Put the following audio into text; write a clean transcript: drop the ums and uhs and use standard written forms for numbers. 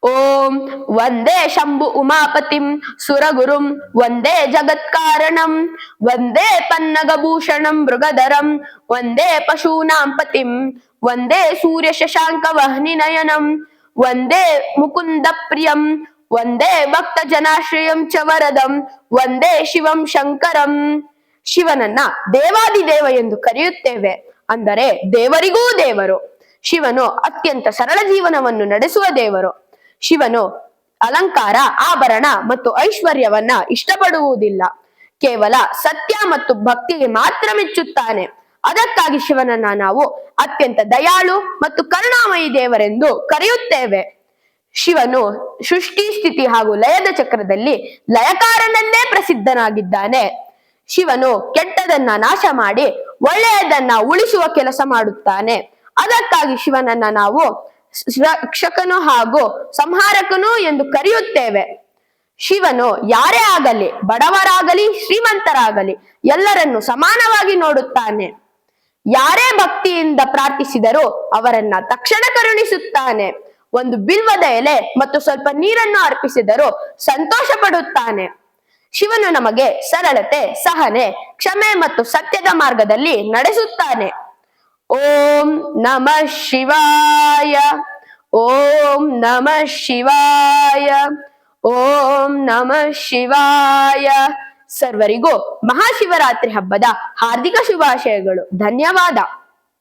ಓಂ ವಂದೇ ಶಂಭು ಉಮಾಪತಿಂ ಸುರಗುರುಂ ವಂದೇ ಜಗತ್ಕಾರಣಂ ವಂದೇ ಪನ್ನಗಭೂಷಣಂ ಮೃಗಧರಂ ವಂದೇ ಪಶೂನಾಂ ಪತಿಂ ವಂದೇ ಸೂರ್ಯ ಶಶಾಂಕ ವಹ್ನಿನಯನಂ ವಂದೇ ಮುಕುಂದ ಪ್ರಿಯಂ ವಂದೇ ಭಕ್ತ ಜನಾಶ್ರಯಂ ಚ ವರದಂ ವಂದೇ ಶಿವಂ ಶಂಕರಂ. ಶಿವನನ್ನ ದೇವಾದಿದೇವ ಎಂದು ಕರೆಯುತ್ತೇವೆ, ಅಂದರೆ ದೇವರಿಗೂ ದೇವರು. ಶಿವನು ಅತ್ಯಂತ ಸರಳ ಜೀವನವನ್ನು ನಡೆಸುವ ದೇವರು. ಶಿವನು ಅಲಂಕಾರ, ಆಭರಣ ಮತ್ತು ಐಶ್ವರ್ಯವನ್ನ ಇಷ್ಟಪಡುವುದಿಲ್ಲ. ಕೇವಲ ಸತ್ಯ ಮತ್ತು ಭಕ್ತಿಗೆ ಮಾತ್ರ ಮೆಚ್ಚುತ್ತಾನೆ. ಅದಕ್ಕಾಗಿ ಶಿವನನ್ನ ನಾವು ಅತ್ಯಂತ ದಯಾಳು ಮತ್ತು ಕರುಣಾಮಯಿ ದೇವರೆಂದು ಕರೆಯುತ್ತೇವೆ. ಶಿವನು ಸೃಷ್ಟಿ, ಸ್ಥಿತಿ ಹಾಗೂ ಲಯದ ಚಕ್ರದಲ್ಲಿ ಲಯಕಾರನೆಂದೇ ಪ್ರಸಿದ್ಧನಾಗಿದ್ದಾನೆ. ಶಿವನು ಕೆಟ್ಟದನ್ನ ನಾಶ ಮಾಡಿ ಒಳ್ಳೆಯದನ್ನ ಉಳಿಸುವ ಕೆಲಸ ಮಾಡುತ್ತಾನೆ. ಅದಕ್ಕಾಗಿ ಶಿವನನ್ನ ನಾವು ರಕ್ಷಕನು ಹಾಗೂ ಸಂಹಾರಕನು ಎಂದು ಕರೆಯುತ್ತೇವೆ. ಶಿವನು ಯಾರೇ ಆಗಲಿ, ಬಡವರಾಗಲಿ ಶ್ರೀಮಂತರಾಗಲಿ, ಎಲ್ಲರನ್ನು ಸಮಾನವಾಗಿ ನೋಡುತ್ತಾನೆ. ಯಾರೇ ಭಕ್ತಿಯಿಂದ ಪ್ರಾರ್ಥಿಸಿದರೂ ಅವರನ್ನ ತಕ್ಷಣ ಕರುಣಿಸುತ್ತಾನೆ. ಒಂದು ಬಿಲ್ವದ ಎಲೆ ಮತ್ತು ಸ್ವಲ್ಪ ನೀರನ್ನು ಅರ್ಪಿಸಿದರೂ ಸಂತೋಷ ಪಡುತ್ತಾನೆ. ಶಿವನು ನಮಗೆ ಸರಳತೆ, ಸಹನೆ, ಕ್ಷಮೆ ಮತ್ತು ಸತ್ಯದ ಮಾರ್ಗದಲ್ಲಿ ನಡೆಸುತ್ತಾನೆ. ಓಂ ನಮಃ ಶಿವಾಯ. ಓಂ ನಮಃ ಶಿವಾಯ. ಓಂ ನಮಃ ಶಿವಾಯ. ಸರ್ವರಿಗೂ ಮಹಾಶಿವರಾತ್ರಿ ಹಬ್ಬದ ಹಾರ್ದಿಕ ಶುಭಾಶಯಗಳು. ಧನ್ಯವಾದ.